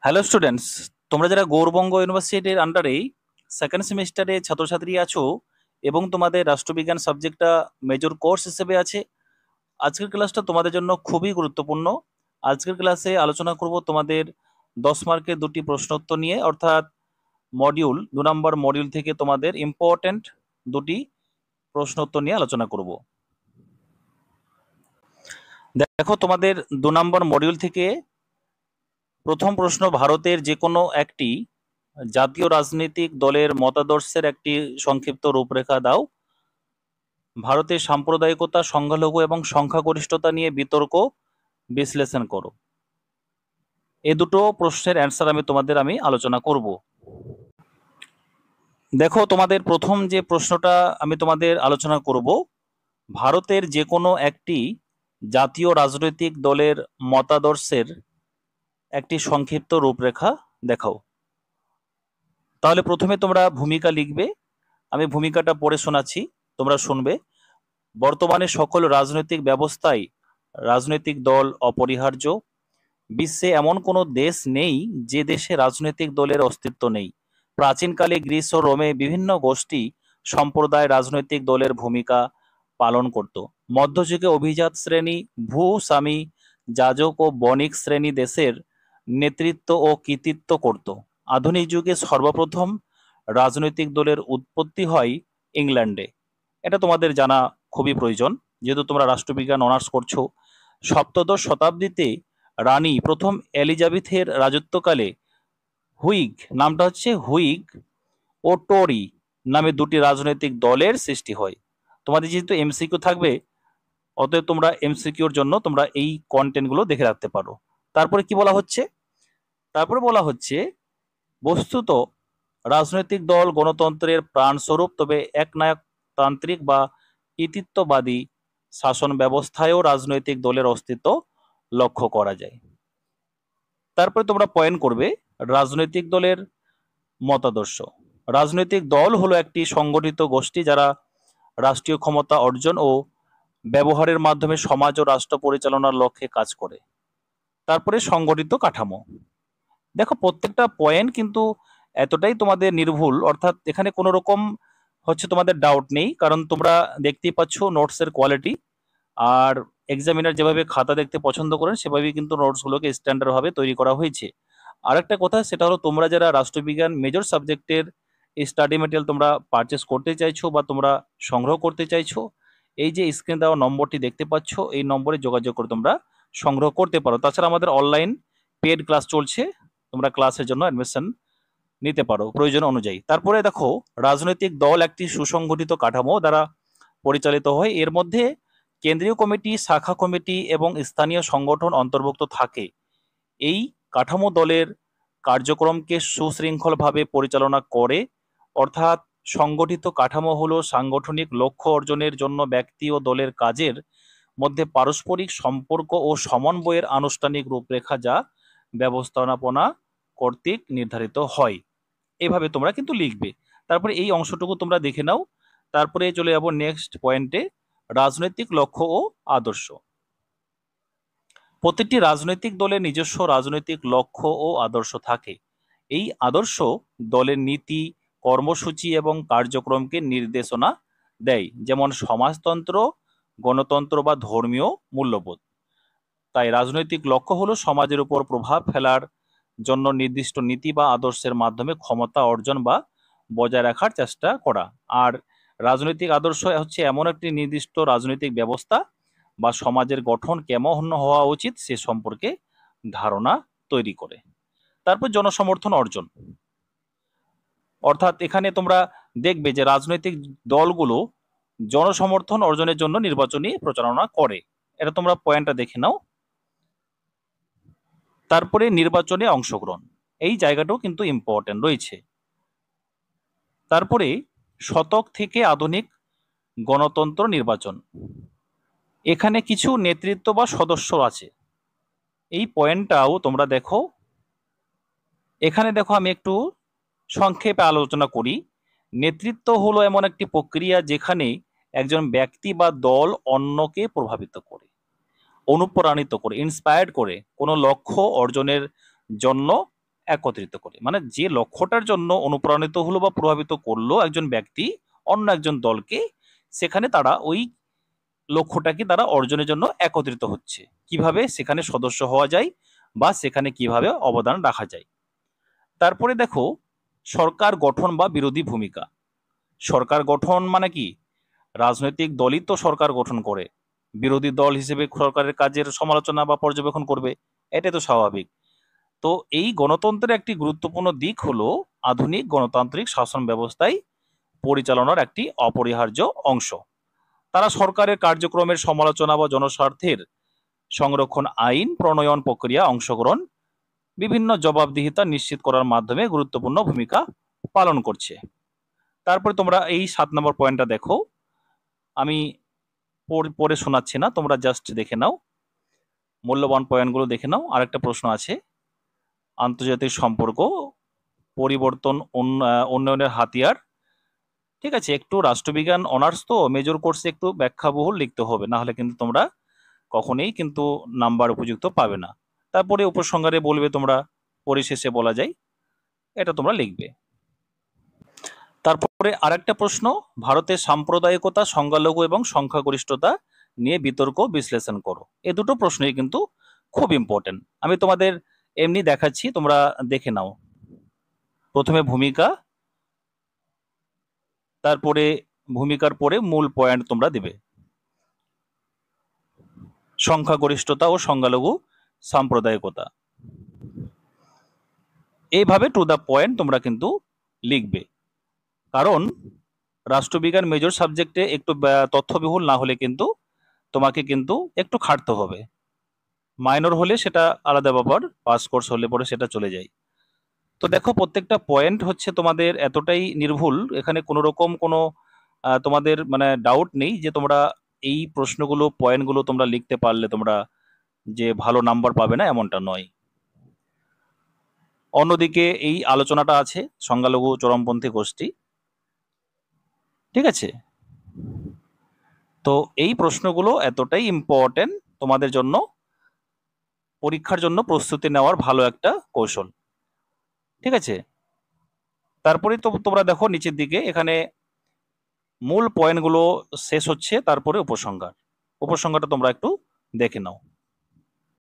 Hello students, তোমরা যারা গৌরবঙ্গ ইউনিভার্সিটির আন্ডারেই সেকেন্ড সেমিস্টারে ছাত্রছাত্রী আছো এবং তোমাদের রাষ্ট্রবিজ্ঞান সাবজেক্টটা মেজর কোর্স হিসেবে আছে, আজকের ক্লাসটা তোমাদের জন্য খুবই গুরুত্বপূর্ণ। আজকের ক্লাসে আলোচনা করব তোমাদের 10 মার্কের দুটি প্রশ্নোত্তর নিয়ে, অর্থাৎ মডিউল 2 নম্বর মডিউল থেকে তোমাদের ইম্পর্টেন্ট দুটি প্রশ্নোত্তর নিয়ে আলোচনা করব। দেখো, তোমাদের 2 নম্বর মডিউল থেকে প্রথম প্রশ্ন, ভারতের যে কোনো একটি জাতীয় রাজনৈতিক দলের মতাদর্শের একটি সংক্ষিপ্ত রূপরেখা দাও। ভারতের সাম্প্রদায়িকতা, সংখ্যালঘু এবং সংখ্যাগরিষ্ঠতা নিয়ে বিতর্ক বিশ্লেষণ করো। এই দুটো প্রশ্নের অ্যান্সার আমি আলোচনা করব। দেখো, তোমাদের প্রথম যে প্রশ্নটা আমি তোমাদের আলোচনা করব, ভারতের যে কোনো একটি জাতীয় রাজনৈতিক দলের মতাদর্শের একটি সংক্ষিপ্ত রূপরেখা দেখাও। তাহলে প্রথমে তোমরা ভূমিকা লিখবে। আমি ভূমিকাটা পড়ে শোনাচ্ছি, তোমরা শুনবে। বর্তমানে সকল রাজনৈতিক ব্যবস্থায় রাজনৈতিক দল অপরিহার্য। বিশ্বে এমন কোনো দেশ নেই যে দেশে রাজনৈতিক দলের অস্তিত্ব নেই। প্রাচীনকালে গ্রিস ও রোমে বিভিন্ন গোষ্ঠী সম্প্রদায় রাজনৈতিক দলের ভূমিকা পালন করত। মধ্যযুগে অভিজাত শ্রেণী, ভূস্বামী, যাজক ও বণিক শ্রেণী দেশের নেতৃত্ব ও কৃতিত্ব করত। আধুনিক যুগে সর্বপ্রথম রাজনৈতিক দলের উৎপত্তি হয় ইংল্যান্ডে। এটা তোমাদের জানা খুবই প্রয়োজন, যেহেতু তোমরা রাষ্ট্রবিজ্ঞান অনার্স করছো। সপ্তদশ শতাব্দীতে রানী প্রথম এলিজাবেথের রাজত্বকালে হুইগ, নামটা হচ্ছে হুইগ, ও টোরি নামে দুটি রাজনৈতিক দলের সৃষ্টি হয়। তোমাদের যেহেতু এমসিকিউ থাকবে, অতএব তোমরা এমসিকিউর জন্য তোমরা এই কন্টেন্টগুলো দেখে রাখতে পারো। তারপরে কি বলা হচ্ছে? তারপরে বলা হচ্ছে, বস্তুত রাজনৈতিক দল গণতন্ত্রের প্রাণস্বরূপ, তবে একনায়কতান্ত্রিক বা কৃতিত্ববাদী শাসন ব্যবস্থায়ও রাজনৈতিক দলের অস্তিত্ব লক্ষ্য করা যায়। তারপরে তোমরা পয়েন্ট করবে রাজনৈতিক দলের মতাদর্শ। রাজনৈতিক দল হলো একটি সংগঠিত গোষ্ঠী যারা রাষ্ট্রীয় ক্ষমতা অর্জন ও ব্যবহারের মাধ্যমে সমাজ ও রাষ্ট্র পরিচালনার লক্ষ্যে কাজ করে। তারপরে সংগঠিত কাঠামো। দেখো, প্রত্যেকটা পয়েন্ট কিন্তু এতটাই তোমাদের নির্ভুল, অর্থাৎ এখানে কোনো রকম তোমাদের ডাউট নেই, কারণ তোমরা দেখতেই পাচ্ছ নোটসের কোয়ালিটি। আর এক্সামিনার যেভাবে খাতা দেখতে পছন্দ করেন সেভাবেই কিন্তু নোটসগুলোকে স্ট্যান্ডার্ড ভাবে তৈরি করা হয়েছে। আর একটা কথা, সেটা হলো তোমরা যারা রাষ্ট্রবিজ্ঞান মেজর সাবজেক্টের স্টাডি মেটেরিয়াল তোমরা পারচেস করতে চাইছো বা তোমরা সংগ্রহ করতে চাইছো, এই যে স্ক্রিন দেওয়া নম্বরটি দেখতে পাচ্ছ, এই নম্বরে যোগাযোগ করে তোমরা সংগ্রহ করতে পারো। তাছাড়া আমাদের অনলাইন পেড ক্লাস চলছে, তোমরা ক্লাসের জন্য অ্যাডমিশন নিতে পারো প্রয়োজন অনুযায়ী। তারপরে দেখো, রাজনৈতিক দল একটি সুসংগঠিত কাঠামো দ্বারা পরিচালিত হয়। এর মধ্যে কেন্দ্রীয় কমিটি, শাখা কমিটি এবং স্থানীয় সংগঠন অন্তর্ভুক্ত থাকে। এই কাঠামো দলের কার্যক্রমকে সুশৃঙ্খলভাবে পরিচালনা করে। অর্থাৎ সংগঠিত কাঠামো হলো সাংগঠনিক লক্ষ্য অর্জনের জন্য ব্যক্তি ও দলের কাজের মধ্যে পারস্পরিক সম্পর্ক ও সমন্বয়ের আনুষ্ঠানিক রূপরেখা, যা ব্যবস্থাপনা কর্তৃক নির্ধারিত হয়। এভাবে তোমরা কিন্তু লিখবে। তারপরে এই অংশটুকু তোমরা দেখে নাও। তারপরে চলে যাব নেক্সট পয়েন্টে, রাজনৈতিক লক্ষ্য ও আদর্শ। প্রতিটি রাজনৈতিক দলের নিজস্ব রাজনৈতিক লক্ষ্য ও আদর্শ থাকে। এই আদর্শ দলের নীতি, কর্মসূচি এবং কার্যক্রমকে নির্দেশনা দেয়, যেমন সমাজতন্ত্র, গণতন্ত্র বা ধর্মীয় মূল্যবোধ। তাই রাজনৈতিক লক্ষ্য হলো সমাজের উপর প্রভাব ফেলার জন্য নির্দিষ্ট নীতি বা আদর্শের মাধ্যমে ক্ষমতা অর্জন বা বজায় রাখার চেষ্টা করা। আর রাজনৈতিক আদর্শ হচ্ছে এমন একটি নির্দিষ্ট রাজনৈতিক ব্যবস্থা বা সমাজের গঠন কেমন হওয়া উচিত সে সম্পর্কে ধারণা তৈরি করে। তারপর জনসমর্থন অর্জন, অর্থাৎ এখানে তোমরা দেখবে যে রাজনৈতিক দলগুলো জনসমর্থন অর্জনের জন্য নির্বাচনী প্রচারণা করে। এটা তোমরা পয়েন্টটা দেখে নাও। তারপরে নির্বাচনে অংশগ্রহণ, এই জায়গাটাও কিন্তু ইম্পর্টেন্ট রয়েছে। তারপরে শতক থেকে আধুনিক গণতন্ত্র নির্বাচন, এখানে কিছু নেতৃত্ব বা সদস্য আছে, এই পয়েন্টটাও তোমরা দেখো। এখানে দেখো, আমি একটু সংক্ষেপে আলোচনা করি। নেতৃত্ব হলো এমন একটি প্রক্রিয়া যেখানে একজন ব্যক্তি বা দল অন্যকে প্রভাবিত করে, অনুপ্রাণিত করে, ইন্সপায়ার্ড করে কোনো লক্ষ্য অর্জনের জন্য একত্রিত করে, মানে যে লক্ষ্যটার জন্য অনুপ্রাণিত হলো বা প্রভাবিত করলো একজন ব্যক্তি অন্য একজন দলকে, সেখানে তারা ওই লক্ষ্যটাকে তারা অর্জনের জন্য একত্রিত হচ্ছে। কিভাবে সেখানে সদস্য হওয়া যায় বা সেখানে কিভাবে অবদান রাখা যায়। তারপরে দেখো সরকার গঠন বা বিরোধী ভূমিকা। সরকার গঠন মানে কি, রাজনৈতিক দলই তো সরকার গঠন করে, বিরোধী দল হিসেবে সরকারের কাজের সমালোচনা বা পর্যবেক্ষণ করবে, এটাই তো স্বাভাবিক। তো এই গণতন্ত্রের একটি গুরুত্বপূর্ণ দিক হলো আধুনিক গণতান্ত্রিক শাসন ব্যবস্থায় পরিচালনার একটি অপরিহার্য অংশ। তারা সরকারের কার্যক্রমের সমালোচনা বা জনস্বার্থের সংরক্ষণ, আইন প্রণয়ন প্রক্রিয়া অংশগ্রহণ, বিভিন্ন জবাবদিহিতা নিশ্চিত করার মাধ্যমে গুরুত্বপূর্ণ ভূমিকা পালন করছে। তারপরে তোমরা এই 7 নম্বর পয়েন্টটা দেখো, আমি পড়ে শোনাচ্ছি না, তোমরা জাস্ট দেখে নাও, মূল্যবান পয়েন্টগুলো দেখে নাও। আরেকটা প্রশ্ন আছে, আন্তর্জাতিক সম্পর্ক পরিবর্তন উন্নয়নের হাতিয়ার। ঠিক আছে, একটু রাষ্ট্রবিজ্ঞান অনার্স তো মেজর কোর্সে একটু ব্যাখ্যাবহুল লিখতে হবে, না হলে কিন্তু তোমরা কখনোই কিন্তু নাম্বার উপযুক্ত পাবে না। তারপরে উপসংহারে বলবে তোমরা, পরিশেষে বলা যায়, এটা তোমরা লিখবে। তারপরে আরেকটা প্রশ্ন, ভারতের সাম্প্রদায়িকতা, সংখ্যালঘু এবং সংখ্যাগরিষ্ঠতা নিয়ে বিতর্ক বিশ্লেষণ করো। এই দুটো প্রশ্নই কিন্তু খুব ইম্পর্টেন্ট। আমি তোমাদের এমনি দেখাচ্ছি, তোমরা দেখে নাও। প্রথমে ভূমিকা, তারপরে ভূমিকার পরে মূল পয়েন্ট তোমরা দিবে, সংখ্যাগরিষ্ঠতা ও সংখ্যালঘু সাম্প্রদায়িকতা, এইভাবে টু দ্য পয়েন্ট তোমরা কিন্তু লিখবে। কারণ রাষ্ট্রবিজ্ঞান মেজর সাবজেক্টে একটু তথ্যবিহুল না হলে কিন্তু তোমাকে কিন্তু একটু খাটতে হবে। মাইনর হলে সেটা আলাদা ব্যাপার, পাস কোর্স হলে পরে সেটা চলে যায়। তো দেখো প্রত্যেকটা পয়েন্ট হচ্ছে তোমাদের এতটাই নির্ভুল, এখানে কোনো রকম কোনো তোমাদের মানে ডাউট নেই যে তোমরা এই প্রশ্নগুলো পয়েন্টগুলো তোমরা লিখতে পারলে তোমরা যে ভালো নাম্বার পাবে না, এমনটা নয়। অন্যদিকে এই আলোচনাটা আছে সংখ্যালঘু চরমপন্থী গোষ্ঠী, ঠিক আছে। তো এই প্রশ্নগুলো এতটাই ইম্পর্টেন্ট তোমাদের জন্য, পরীক্ষার জন্য প্রস্তুতি নেওয়ার ভালো একটা কৌশল, ঠিক আছে। তারপরে তো তোমরা দেখো নিচের দিকে, এখানে মূল পয়েন্টগুলো শেষ হচ্ছে, তারপরে উপসংহার। উপসংহারটা তোমরা একটু দেখে নাও।